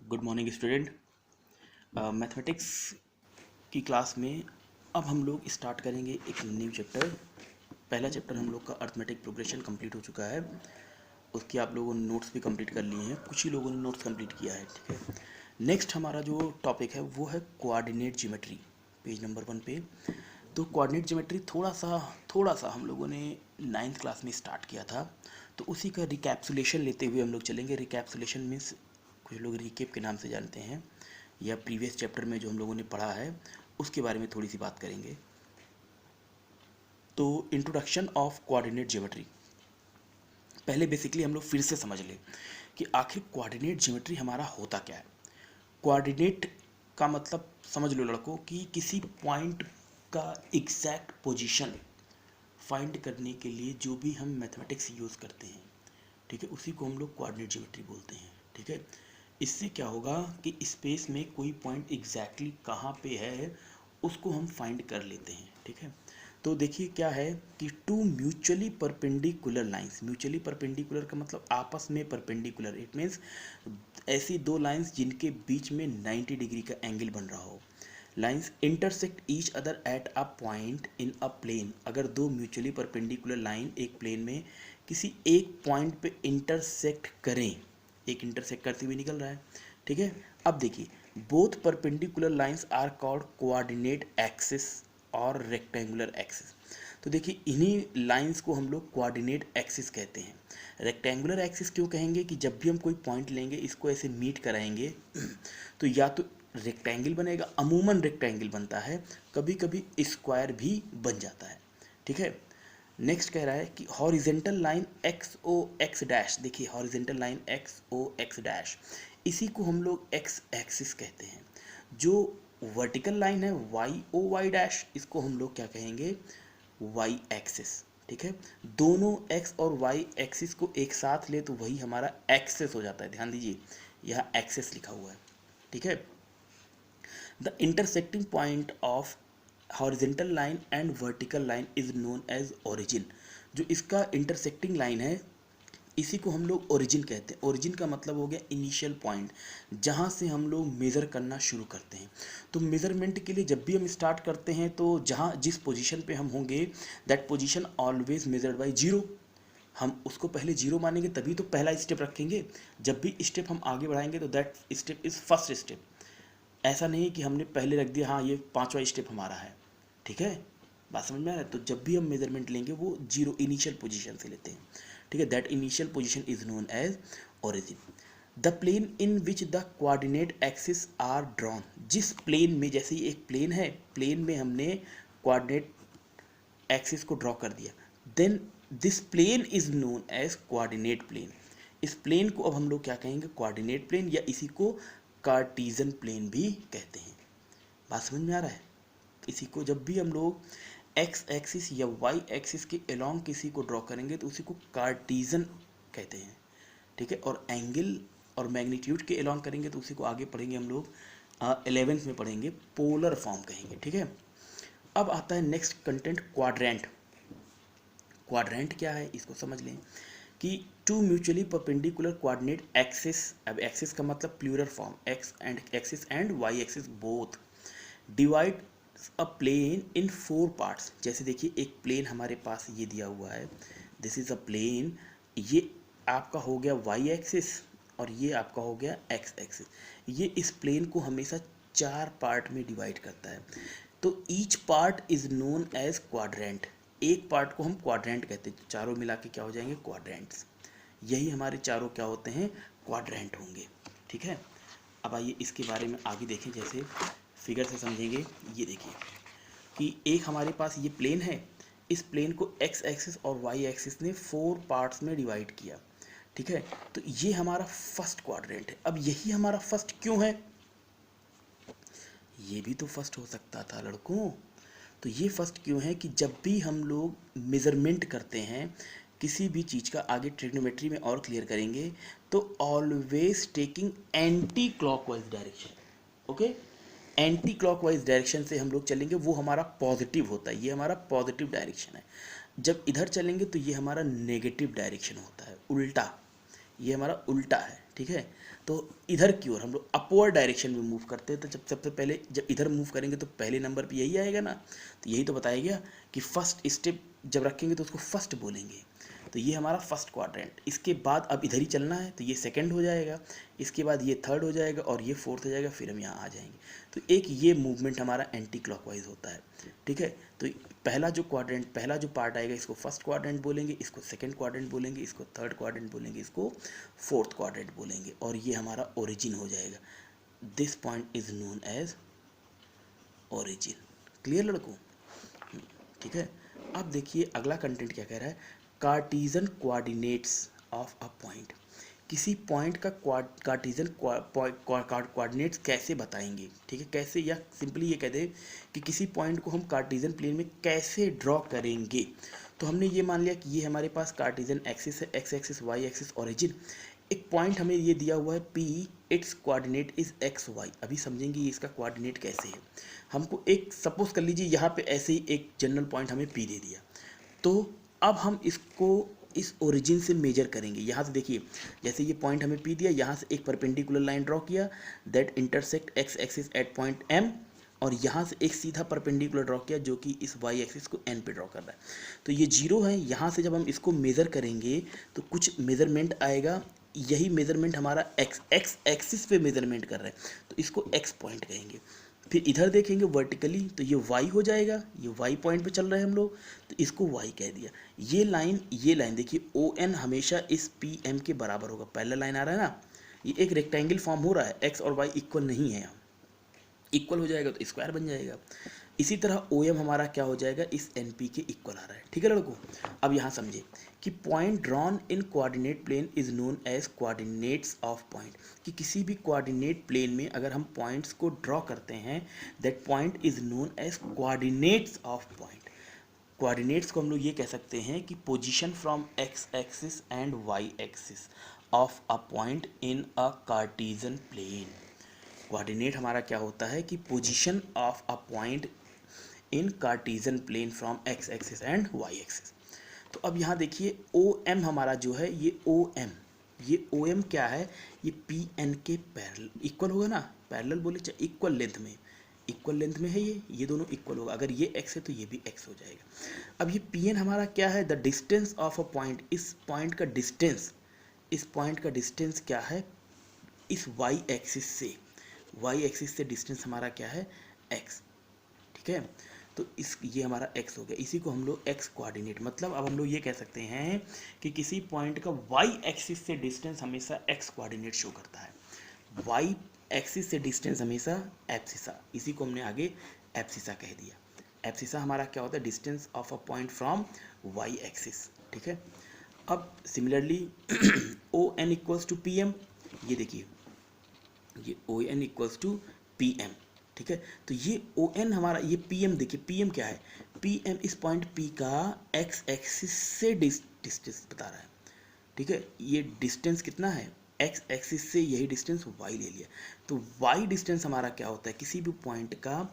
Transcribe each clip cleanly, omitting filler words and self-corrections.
Good morning student. Mathematics की class में अब हम लोग स्टार्ट करेंगे एक न्यू चैप्टर। पहला चैप्टर हम लोग का अर्थमेटिक प्रोग्रेशन कंप्लीट हो चुका है। उसके आप लोगों ने नोट्स भी कंप्लीट कर लिए हैं, कुछ ही लोगों ने नोट्स कंप्लीट किया है, ठीक है। नेक्स्ट हमारा जो टॉपिक है वो है कोऑर्डिनेट ज्योमेट्री, पेज नंबर 1 पे। तो कोऑर्डिनेट ज्योमेट्री थोड़ा सा हम लोगों ने 9th क्लास में स्टार्ट किया था, तो उसी का रिकैप्सुलेशन लेते हुए हम लोग चलेंगे। रिकैप्सुलेशन मीन्स कुछ लोग रिकेप के नाम से जानते हैं, या प्रीवियस चैप्टर में जो हम लोगों ने पढ़ा है उसके बारे में थोड़ी सी बात करेंगे। तो इंट्रोडक्शन ऑफ कोऑर्डिनेट ज्योमेट्री, पहले बेसिकली हम लोग फिर से समझ लें कि आखिर कोऑर्डिनेट ज्योमेट्री हमारा होता क्या है। कोऑर्डिनेट का मतलब समझ लो लड़कों कि किसी पॉइंट का एग्जैक्ट पोजीशन फाइंड करने के लिए जो भी हम मैथमेटिक्स यूज़ करते हैं, ठीक है, उसी को हम लोग कोऑर्डिनेट ज्योमेट्री बोलते हैं, ठीक है। इससे क्या होगा कि स्पेस में कोई पॉइंट एग्जैक्टली कहाँ पे है उसको हम फाइंड कर लेते हैं, ठीक है। तो देखिए क्या है कि two mutually perpendicular lines, mutually perpendicular का मतलब आपस में परपेंडिकुलर, इट मीन्स ऐसी दो लाइंस जिनके बीच में 90 डिग्री का एंगल बन रहा हो। Lines intersect each other at a point in a plane, अगर दो म्यूचुअली परपेंडिकुलर लाइन एक प्लेन में किसी एक पॉइंट पे इंटरसेक्ट करें, एक इंटरसेक्ट करते हुए निकल रहा है, ठीक है। अब देखिए both perpendicular lines are called coordinate axis और रेक्टेंगुलर एक्सिस। तो देखिए इन्हीं लाइंस को हम लोग कोऑर्डिनेट एक्सिस कहते हैं। रेक्टेंगुलर एक्सिस क्यों कहेंगे कि जब भी हम कोई पॉइंट लेंगे इसको ऐसे मीट कराएंगे तो या तो रेक्टेंगल बनेगा, अमूमन रेक्टेंगल बनता है, कभी कभी स्क्वायर भी बन जाता है, ठीक है। नेक्स्ट कह रहा है कि हॉरिजेंटल लाइन एक्स ओ एक्स डैश, देखिए हॉरिजेंटल लाइन एक्स ओ एक्स डैश, इसी को हम लोग एक्स एक्सिस कहते हैं। जो वर्टिकल लाइन है वाई ओ वाई डैश, इसको हम लोग क्या कहेंगे, वाई एक्सिस, ठीक है। दोनों एक्स और वाई एक्सिस को एक साथ ले तो वही हमारा एक्सिस हो जाता है, ध्यान दीजिए यहाँ एक्सिस लिखा हुआ है, ठीक है। The intersecting point of horizontal line and vertical line is known as origin. जो इसका इंटरसेक्टिंग लाइन है इसी को हम लोग ओरिजिन कहते हैं। ओरिजिन का मतलब हो गया इनिशियल पॉइंट, जहाँ से हम लोग मेज़र करना शुरू करते हैं। तो मेज़रमेंट के लिए जब भी हम स्टार्ट करते हैं तो जहाँ जिस पोजीशन पे हम होंगे that position always measured by zero, हम उसको पहले जीरो मानेंगे तभी तो पहला स्टेप रखेंगे। जब भी स्टेप हम आगे बढ़ाएंगे तो that step is first step. ऐसा नहीं कि हमने पहले रख दिया हाँ ये 5वां स्टेप हमारा है, ठीक है, बात समझ में आ रहा है। तो जब भी हम मेजरमेंट लेंगे वो जीरो इनिशियल पोजीशन से लेते हैं, ठीक है। That initial position is known as origin. The plane in which the coordinate axis are drawn, जिस प्लेन में, जैसे ही एक प्लेन है, प्लेन में हमने कोऑर्डिनेट एक्सिस को ड्रॉ कर दिया, then this plane is known as coordinate plane. इस प्लेन को अब हम लोग क्या कहेंगे, कोऑर्डिनेट प्लेन, या इसी को कार्टीजन प्लेन भी कहते हैं। बात समझ में आ रहा है। इसी को जब भी हम लोग एक्स एक्सिस या वाई एक्सिस के अलोंग किसी को ड्रॉ करेंगे तो उसी को कार्टीजन कहते हैं, ठीक है। और एंगल और मैग्नीट्यूड के अलोंग करेंगे तो उसी को आगे पढ़ेंगे हम लोग 11th में पढ़ेंगे, पोलर फॉर्म कहेंगे, ठीक है। अब आता है नेक्स्ट कंटेंट क्वाड्रेंट। क्वाड्रेंट क्या है इसको समझ लें कि two mutually perpendicular coordinate axis, अब एक्सिस का मतलब plural form, x and axis and y axis both divide a plane in 4 parts. जैसे देखिए एक प्लेन हमारे पास ये दिया हुआ है, दिस इज अ प्लेन, ये आपका हो गया वाई एक्सिस और ये आपका हो गया एक्स एक्सिस। ये इस प्लेन को हमेशा 4 पार्ट में डिवाइड करता है, तो each part is known as quadrant. एक पार्ट को हम क्वाड्रेंट कहते हैं, चारों मिला के क्या हो जाएंगे, क्वाड्रेंट्स। यही हमारे चारों क्या होते हैं, क्वाड्रेंट होंगे, ठीक है। अब आइए इसके बारे में आगे देखें, जैसे फिगर से समझेंगे। ये देखिए कि एक हमारे पास ये प्लेन है, इस प्लेन को एक्स एक्सिस और वाई एक्सिस ने 4 पार्ट्स में डिवाइड किया, ठीक है। तो ये हमारा फर्स्ट क्वाड्रेंट है। अब यही हमारा फर्स्ट क्यों है, ये भी तो फर्स्ट हो सकता था लड़कों। तो ये फर्स्ट क्यों है कि जब भी हम लोग मेज़रमेंट करते हैं किसी भी चीज़ का, आगे ट्रिग्नोमेट्री में और क्लियर करेंगे, तो always taking anti clockwise direction, okay. Anti clockwise direction से हम लोग चलेंगे, वो हमारा पॉजिटिव होता है, ये हमारा पॉजिटिव डायरेक्शन है। जब इधर चलेंगे तो ये हमारा नेगेटिव डायरेक्शन होता है, उल्टा, ये हमारा उल्टा है, ठीक है। तो इधर की ओर हम लोग अपवर्ड डायरेक्शन में मूव करते हैं, तो जब सबसे पहले जब इधर मूव करेंगे तो पहले नंबर पे यही आएगा ना। तो यही तो बताया गया कि फर्स्ट स्टेप जब रखेंगे तो उसको फर्स्ट बोलेंगे। तो ये हमारा फर्स्ट क्वाड्रेंट। इसके बाद अब इधर ही चलना है, तो ये सेकंड हो जाएगा, इसके बाद ये थर्ड हो जाएगा और ये फोर्थ हो जाएगा, फिर हम यहाँ आ जाएंगे। तो एक ये मूवमेंट हमारा एंटी क्लॉकवाइज होता है, ठीक है। तो पहला जो क्वाड्रेंट, पहला जो पार्ट आएगा इसको फर्स्ट क्वाड्रेंट बोलेंगे, इसको सेकंड क्वाड्रेंट बोलेंगे, इसको थर्ड क्वाड्रेंट बोलेंगे, इसको फोर्थ क्वाड्रेंट बोलेंगे, और ये हमारा ओरिजिन हो जाएगा। This point is known as origin. Clear लड़कों? ठीक है। अब देखिए अगला कंटेंट क्या कह रहा है, Cartesian coordinates of a point. किसी पॉइंट का कार्टीजन कोऑर्डिनेट्स कैसे बताएंगे, ठीक है, कैसे, या सिंपली ये कहते हैं कि किसी पॉइंट को हम कार्टीजन प्लेन में कैसे ड्रॉ करेंगे। तो हमने ये मान लिया कि ये हमारे पास कार्टीजन एक्सिस है, x axis, y axis, origin. एक पॉइंट हमें ये दिया हुआ है P, its coordinate is x y. अभी समझेंगे ये इसका कोऑर्डिनेट कैसे है। हमको एक सपोज कर लीजिए यहाँ पे ऐसे ही एक जनरल पॉइंट हमें P दे दिया, तो अब हम इसको इस ओरिजिन से मेजर करेंगे। यहाँ से देखिए, जैसे ये पॉइंट हमें P दिया, यहाँ से एक परपेंडिकुलर लाइन ड्रॉ किया that intersect x axis at point M, और यहाँ से एक सीधा परपेंडिकुलर ड्रॉ किया जो कि इस वाई एक्सिस को N पे ड्रॉ कर रहा है। तो ये जीरो है। यहाँ से जब हम इसको मेज़र करेंगे तो कुछ मेज़रमेंट आएगा, यही मेज़रमेंट हमारा एक्स एक्सिस पे मेज़रमेंट कर रहा है, तो इसको एक्स पॉइंट कहेंगे। फिर इधर देखेंगे वर्टिकली तो ये y हो जाएगा, ये y पॉइंट पे चल रहे हैं हम लोग, तो इसको y कह दिया। ये लाइन देखिए ON हमेशा इस PM के बराबर होगा। पहला लाइन आ रहा है ना, ये एक रेक्टेंगल फॉर्म हो रहा है, x और y इक्वल नहीं है, इक्वल हो जाएगा तो स्क्वायर बन जाएगा। इसी तरह OM हमारा क्या हो जाएगा, इस NP के इक्वल आ रहा है, ठीक है लड़कों। अब यहाँ समझे कि point drawn in coordinate plane is known as coordinates of point, कि किसी भी कोऑर्डिनेट प्लेन में अगर हम पॉइंट्स को ड्रॉ करते हैं that point is known as coordinates of point. Coordinates को हम लोग ये कह सकते हैं कि position from x axis and y axis of a point in a Cartesian plane. Coordinate हमारा क्या होता है कि position of a point in Cartesian plane from x axis and y axis. तो अब यहाँ देखिए OM हमारा जो है, ये OM क्या है, ये PN के पैरेलल इक्वल होगा ना, पैरेलल बोले चाहे इक्वल लेंथ में है, ये दोनों इक्वल होगा। अगर ये x है तो ये भी x हो जाएगा। अब ये PN हमारा क्या है, the distance of a point, इस पॉइंट का डिस्टेंस क्या है, इस y एक्सिस से डिस्टेंस हमारा क्या है, x, ठीक है। तो ये हमारा x हो गया, इसी को हम लोग x कोऑर्डिनेट, मतलब अब हम लोग ये कह सकते हैं कि किसी पॉइंट का y एक्सिस से डिस्टेंस हमेशा x कोऑर्डिनेट शो करता है, y एक्सिस से डिस्टेंस हमेशा एब्सिसा, इसी को हमने आगे एब्सिसा कह दिया। एब्सिसा हमारा क्या होता है, distance of a point from y axis, ठीक है। अब similarly ON equals to PM, ये देखिए ये ON इक्वल्स टू PM, ठीक है। तो ये ON हमारा, ये PM देखिए, PM क्या है, PM इस पॉइंट P का x एक्सिस से डिस्टेंस बता रहा है, ठीक है। ये डिस्टेंस कितना है, x एक्सिस से यही डिस्टेंस y ले लिया। तो y डिस्टेंस हमारा क्या होता है, किसी भी पॉइंट का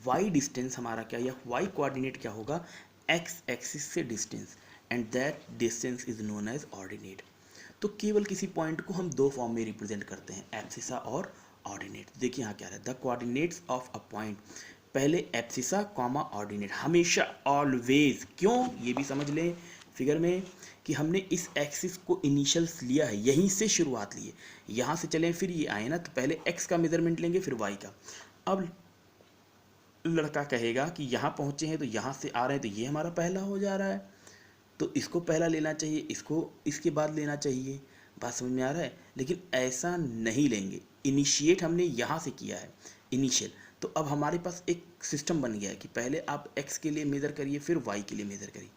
y डिस्टेंस हमारा क्या, या y कोऑर्डिनेट क्या होगा, x एक्सिस से distance, and that distance is known as ordinate. तो केवल किसी पॉइंट को हम दो फॉर्म में रिप्रेजेंट करते हैं, एब्सिसा और ऑर्डिनेट। देखिए यहाँ क्या है, the coordinates of a point, पहले एब्सिसा कॉमा ऑर्डिनेट, हमेशा ऑलवेज। क्यों, ये भी समझ लें फिगर में कि हमने इस एक्सिस को इनिशियल्स लिया है, यहीं से शुरुआत ली है, यहाँ से चलें फिर ये आए ना, तो पहले एक्स का मेजरमेंट लेंगे फिर वाई का। अब लड़का कहेगा कि यहाँ पहुँचे हैं तो यहाँ से आ रहे हैं, तो ये हमारा पहला हो जा रहा है, तो इसको पहला लेना चाहिए, इसको इसके बाद लेना चाहिए। बात समझ में आ रहा है, लेकिन ऐसा नहीं लेंगे। इनिशिएट हमने यहाँ से किया है, इनिशियल, तो अब हमारे पास एक सिस्टम बन गया है कि पहले आप x के लिए मेज़र करिए फिर y के लिए मेज़र करिए।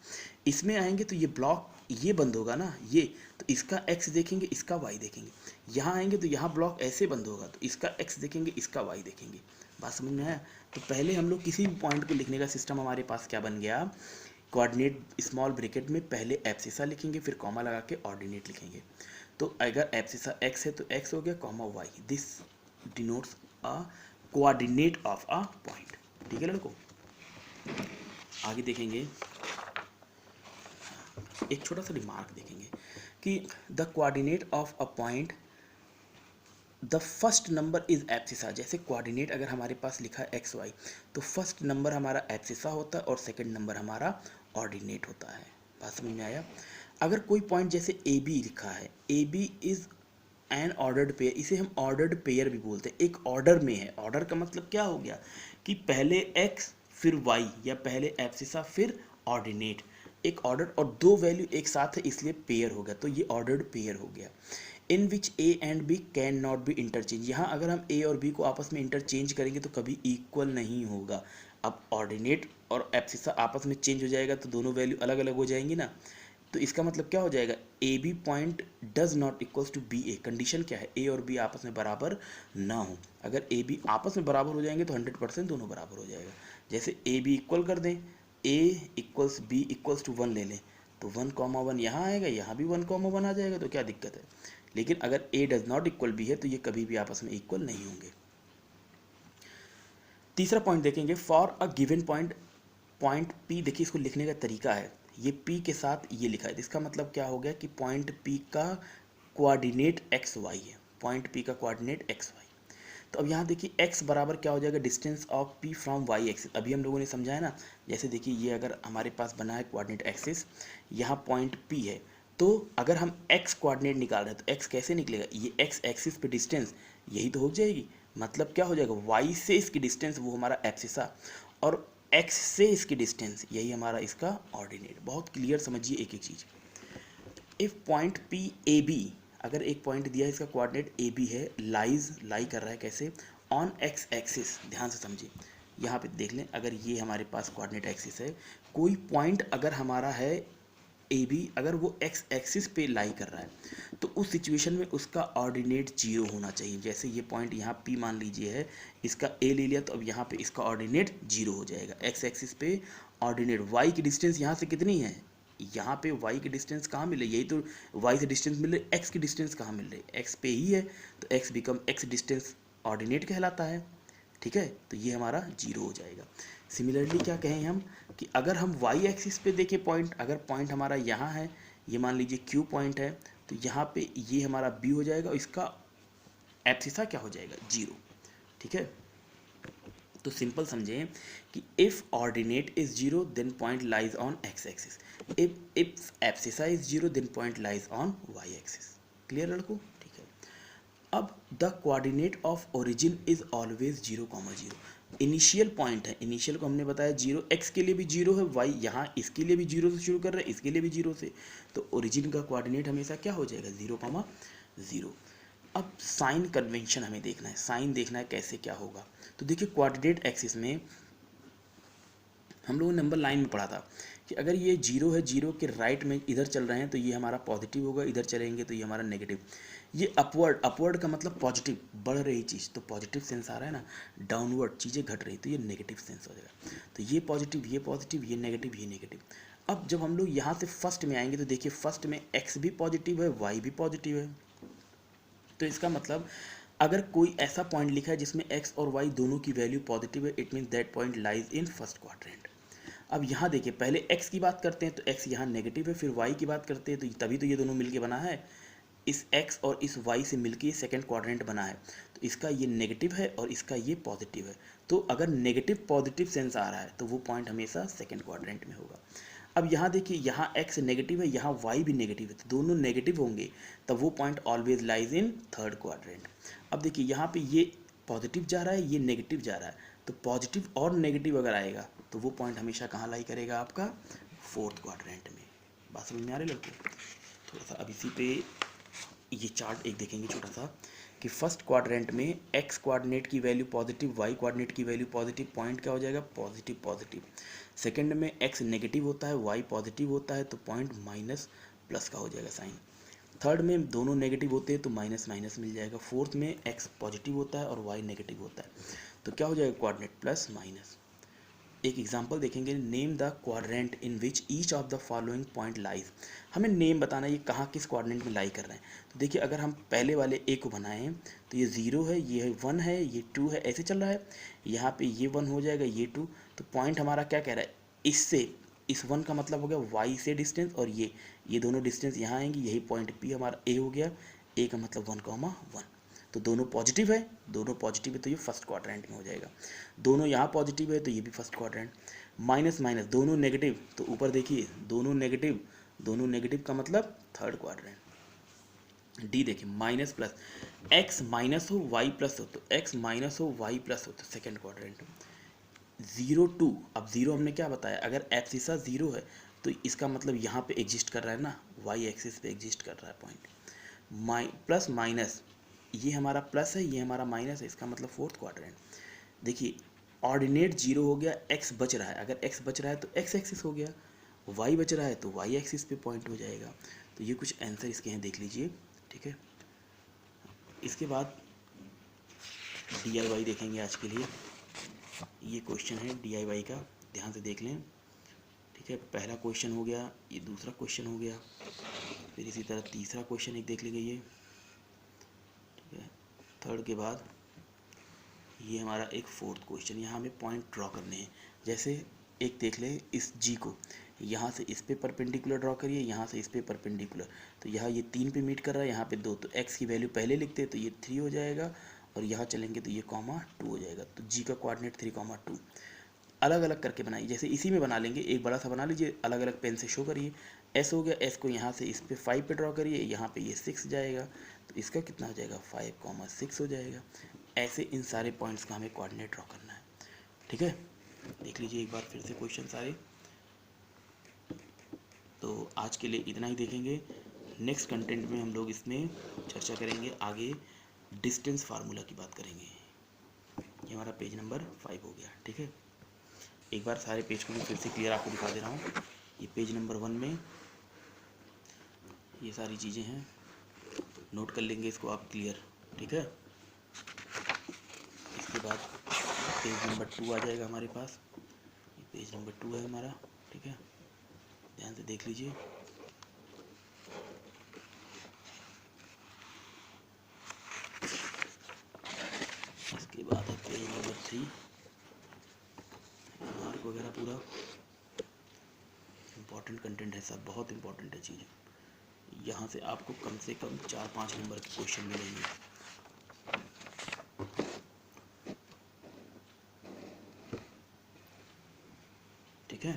इसमें आएंगे तो ये ब्लॉक ये बंद होगा ना, ये तो इसका x देखेंगे, इसका y देखेंगे। यहाँ आएंगे तो यहाँ ब्लॉक ऐसे बंद होगा, तो इसका x देखेंगे, इसका y देखेंगे। बात समझ में आया। तो पहले हम लोग किसी भी पॉइंट को लिखने का सिस्टम हमारे पास क्या बन गया, कोऑर्डिनेट स्मॉल ब्रैकेट में पहले एब्सिसा लिखेंगे, फिर कॉमा लगा के ऑर्डिनेट लिखेंगे। तो अगर एब्सिसा x है तो x हो गया, comma y, this denotes a coordinate of a point, ठीक है लड़कों। आगे देखेंगे, एक छोटा सा रिमार्क देखेंगे कि the coordinate of a point the first number is abscissa, जैसे कोऑर्डिनेट अगर हमारे पास लिखा है एक्स वाई, तो फर्स्ट नंबर हमारा एब्सिसा होता है और सेकंड नंबर हमारा ऑर्डिनेट होता है। बात समझ में आया? अगर कोई पॉइंट जैसे ए बी लिखा है, A B is an ordered pair, इसे हम ऑर्डर्ड पेयर भी बोलते हैं, एक ऑर्डर में है। ऑर्डर का मतलब क्या हो गया कि पहले एक्स फिर वाई, या पहले एब्सिसा फिर ऑर्डिनेट, एक ऑर्डर और दो वैल्यू एक साथ है इसलिए पेयर हो गया, तो ये ऑर्डर्ड पेयर हो गया। In which A and B can not be interchange, यहाँ अगर हम ए और बी को आपस में इंटरचेंज करेंगे तो कभी इक्वल नहीं होगा। अब ऑर्डिनेट और एब्सिसा आपस में चेंज हो जाएगा तो दोनों वैल्यू अलग अलग हो जाएंगी ना, तो इसका मतलब क्या हो जाएगा, A B point does not equals to B A. Condition क्या है, ए और बी आपस में बराबर ना हो। अगर ए बी आपस में बराबर हो जाएंगे तो 100% दोनों बराबर हो जाएगा। जैसे ए बी इक्वल कर दें, ए इक्वल्स बी इक्वल्स टू 1 ले लें, तो 1,1 यहाँ आएगा, यहाँ भी 1,1 आ जाएगा, तो क्या दिक्कत है। लेकिन अगर ए डज नॉट इक्वल बी है तो ये कभी भी आपस में इक्वल नहीं होंगे। तीसरा पॉइंट देखेंगे, for a given point, point P, देखिए इसको लिखने का तरीका है, ये पी के साथ ये लिखा है, इसका मतलब क्या हो गया कि पॉइंट पी का कोऑर्डिनेट एक्स वाई है, पॉइंट पी का कोऑर्डिनेट एक्स वाई। तो अब यहाँ देखिए एक्स बराबर क्या हो जाएगा, distance of P from y axis. अभी हम लोगों ने समझाया ना, जैसे देखिए ये अगर हमारे पास बना है कोऑर्डिनेट एक्सिस, यहाँ पॉइंट पी है, तो अगर हम एक्स कोऑर्डिनेट निकाल रहे हैं तो एक्स कैसे निकलेगा, ये एक्स एक्सिस पे डिस्टेंस यही तो हो जाएगी, मतलब क्या हो जाएगा, वाई से इसकी डिस्टेंस वो हमारा एब्सिसा, और एक्स से इसकी डिस्टेंस यही हमारा इसका ऑर्डिनेट। बहुत क्लियर समझिए एक एक चीज़। If point P A B, अगर एक पॉइंट दिया है इसका कोऑर्डिनेट ए बी है, लाई कर रहा है कैसे, ऑन एक्स एक्सिस, ध्यान से समझिए, यहाँ पे देख लें, अगर ये हमारे पास कोऑर्डिनेट एक्सिस है, कोई पॉइंट अगर हमारा है ए बी, अगर वो एक्स एक्सिस पे लाई कर रहा है, तो उस सिचुएशन में उसका ऑर्डिनेट जीरो होना चाहिए। जैसे ये पॉइंट यहाँ पी मान लीजिए है, इसका ए ले लिया, तो अब यहाँ पे इसका ऑर्डिनेट जीरो हो जाएगा। एक्स एक्सिस पे ऑर्डिनेट, वाई की डिस्टेंस यहाँ से कितनी है, यहाँ पे y की डिस्टेंस कहाँ मिल रही है, यही तो y से डिस्टेंस मिल रही है, x की डिस्टेंस कहाँ मिल रही है, x पे ही है, तो x become x distance ordinate कहलाता है। ठीक है, तो ये हमारा जीरो हो जाएगा। सिमिलरली क्या कहें हम कि अगर हम y एक्सिस पे देखें पॉइंट, अगर पॉइंट हमारा यहाँ है, ये मान लीजिए Q पॉइंट है, तो यहाँ पे ये हमारा B हो जाएगा और इसका एब्सिसा क्या हो जाएगा, जीरो। ठीक है, तो सिंपल समझें कि if ordinate is zero then point lies on x axis, if abscissa is zero then point lies on y axis. Clear लड़कों? ठीक है। अब the coordinate of origin is always 0,0। Initial point है, इनिशियल को हमने बताया जीरो, एक्स के लिए भी जीरो है, वाई यहाँ इसके लिए भी जीरो से शुरू कर रहे हैं, इसके लिए भी जीरो से, तो ओरिजिन का कोऑर्डिनेट हमेशा क्या हो जाएगा, 0,0। अब साइन कन्वेंशन हमें देखना है, साइन देखना है कैसे क्या होगा। तो देखिए कोऑर्डिनेट एक्सिस में हम लोगों ने नंबर लाइन में पढ़ा था कि अगर ये जीरो है, जीरो के राइट में इधर चल रहे हैं तो ये हमारा पॉजिटिव होगा, इधर चलेंगे तो ये हमारा नेगेटिव। ये अपवर्ड, अपवर्ड का मतलब पॉजिटिव, बढ़ रही चीज़, तो पॉजिटिव सेंस आ रहा है ना, डाउनवर्ड चीज़ें घट रही तो ये नेगेटिव सेंस हो जाएगा। तो ये पॉजिटिव, ये पॉजिटिव, ये नेगेटिव, ये नेगेटिव। अब जब हम लोग यहाँ से फर्स्ट में आएंगे तो देखिए फर्स्ट में एक्स भी पॉजिटिव है, वाई भी पॉजिटिव है, तो इसका मतलब अगर कोई ऐसा पॉइंट लिखा है जिसमें x और y दोनों की वैल्यू पॉजिटिव है, it mean that point lies in first quadrant. अब यहाँ देखिए पहले x की बात करते हैं तो x यहाँ नेगेटिव है, फिर y की बात करते हैं तो तभी तो ये दोनों मिलके बना है, इस x और इस y से मिलके सेकंड क्वाड्रेंट बना है, तो इसका ये नेगेटिव है और इसका ये पॉजिटिव है। तो अगर नेगेटिव पॉजिटिव सेंस आ रहा है तो वो पॉइंट हमेशा सेकंड क्वाड्रेंट में होगा। अब यहाँ देखिए, यहाँ x नेगेटिव है, यहाँ y भी नेगेटिव है, तो दोनों नेगेटिव होंगे, तब वो point always lies in third quadrant. अब देखिए यहाँ पे ये पॉजिटिव जा रहा है, ये नेगेटिव जा रहा है, तो पॉजिटिव और नेगेटिव अगर आएगा तो वो पॉइंट हमेशा कहाँ लाई करेगा, आपका फोर्थ क्वाड्रेंट में। बात समझ में आ रही लड़कों? थोड़ा सा अब इसी पे ये चार्ट एक देखेंगे छोटा सा कि फर्स्ट क्वाड्रेंट में एक्स कोऑर्डिनेट की वैल्यू पॉजिटिव, वाई कोऑर्डिनेट की वैल्यू पॉजिटिव, पॉइंट क्या हो जाएगा, पॉजिटिव पॉजिटिव। सेकंड में एक्स नेगेटिव होता है, वाई पॉजिटिव होता है, तो पॉइंट माइनस प्लस का हो जाएगा साइन। थर्ड में दोनों नेगेटिव होते हैं तो माइनस माइनस मिल जाएगा। फोर्थ में एक्स पॉजिटिव होता है और वाई नेगेटिव होता है, तो क्या हो जाएगा, कोऑर्डिनेट प्लस माइनस। एक एग्जांपल देखेंगे, name the quadrant in which each of the following point lies. हमें नेम बताना है ये कहाँ किस क्वाड्रेंट में लाई कर रहे हैं। तो देखिए अगर हम पहले वाले ए को बनाएं तो ये 0 है, ये 1 है, ये 2 है, ऐसे चल रहा है, यहाँ पे ये 1 हो जाएगा, ये 2, तो पॉइंट हमारा क्या कह रहा है, इससे इस 1 का मतलब हो गया वाई से डिस्टेंस, और ये दोनों डिस्टेंस यहाँ आएंगे, यही पॉइंट पी हमारा ए हो गया, ए का मतलब 1,1। तो दोनों पॉजिटिव है तो ये फर्स्ट क्वाड्रेंट में हो जाएगा। दोनों यहाँ पॉजिटिव है तो ये भी फर्स्ट क्वाड्रेंट। माइनस माइनस दोनों नेगेटिव, तो ऊपर देखिए दोनों नेगेटिव का मतलब थर्ड क्वाड्रेंट। डी देखिए माइनस प्लस, एक्स माइनस हो वाई प्लस हो तो एक्स माइनस हो वाई प्लस हो तो सेकेंड क्वाड्रेंट। 0 2, अब 0 हमने क्या बताया, अगर एब्सिसा 0 है तो इसका मतलब यहाँ पे एग्जिस्ट कर रहा है ना, वाई एक्सिस पे एग्जिस्ट कर रहा है पॉइंट। प्लस माइनस, ये हमारा प्लस है ये हमारा माइनस है, इसका मतलब फोर्थ क्वाड्रेंट। देखिए ऑर्डिनेट 0 हो गया, एक्स बच रहा है, अगर एक्स बच रहा है तो एक्स एक्सिस हो गया, वाई बच रहा है तो वाई एक्सिस पे पॉइंट हो जाएगा। तो ये कुछ आंसर इसके हैं, देख लीजिए। ठीक है, इसके बाद DIY देखेंगे आज के लिए। ये क्वेश्चन है DIY का, ध्यान से देख लें। ठीक है, पहला क्वेश्चन हो गया, ये दूसरा क्वेश्चन हो गया, फिर इसी तरह तीसरा क्वेश्चन एक देख लीजिए ये। ठीक है, थर्ड के बाद ये हमारा एक फोर्थ क्वेश्चन, यहाँ हमें पॉइंट ड्रॉ करने हैं। जैसे एक देख लें, इस जी को यहाँ से इस पे परपेंडिकुलर ड्रॉ करिए, यहाँ से इस पे परपेंडिकुलर, तो यहाँ ये 3 पे मीट कर रहा है, यहाँ पे 2, तो एक्स की वैल्यू पहले लिखते हैं तो ये 3 हो जाएगा, और यहाँ चलेंगे तो ये कॉमा 2 हो जाएगा। तो जी का कोऑर्डिनेट 3, 2 अलग अलग करके बनाइए, जैसे इसी में बना लेंगे, एक बड़ा सा बना लीजिए, अलग अलग पेन से शो करिए। एस हो गया, एस को यहाँ से इस पे 5 पे ड्रॉ करिए, यहाँ पे ये 6 जाएगा, तो इसका कितना हो जाएगा 5, 6 हो जाएगा। ऐसे इन सारे पॉइंट्स का हमें कोऑर्डिनेट ड्रॉ करना है। ठीक है, देख लीजिए एक बार फिर से क्वेश्चन सारे। तो आज के लिए इतना ही देखेंगे, नेक्स्ट कंटेंट में हम लोग इसमें चर्चा करेंगे आगे, डिस्टेंस फार्मूला की बात करेंगे। ये हमारा पेज नंबर 5 हो गया। ठीक है, एक बार सारे पेज को मैं फिर से क्लियर आपको दिखा दे रहा हूँ। ये पेज नंबर 1 में ये सारी चीज़ें हैं, नोट कर लेंगे इसको आप क्लियर। ठीक है, इसके बाद पेज नंबर 2 आ जाएगा हमारे पास, ये पेज नंबर 2 है हमारा। ठीक है, ध्यान से देख लीजिए। इसके बाद है पेज नंबर 3, मार्क वगैरह पूरा इम्पॉर्टेंट कंटेंट है, सब बहुत इम्पॉर्टेंट है चीज़ें। यहाँ से आपको कम से कम 4-5 नंबर के क्वेश्चन मिलेंगे। ठीक है,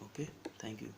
ओके, थैंक यू।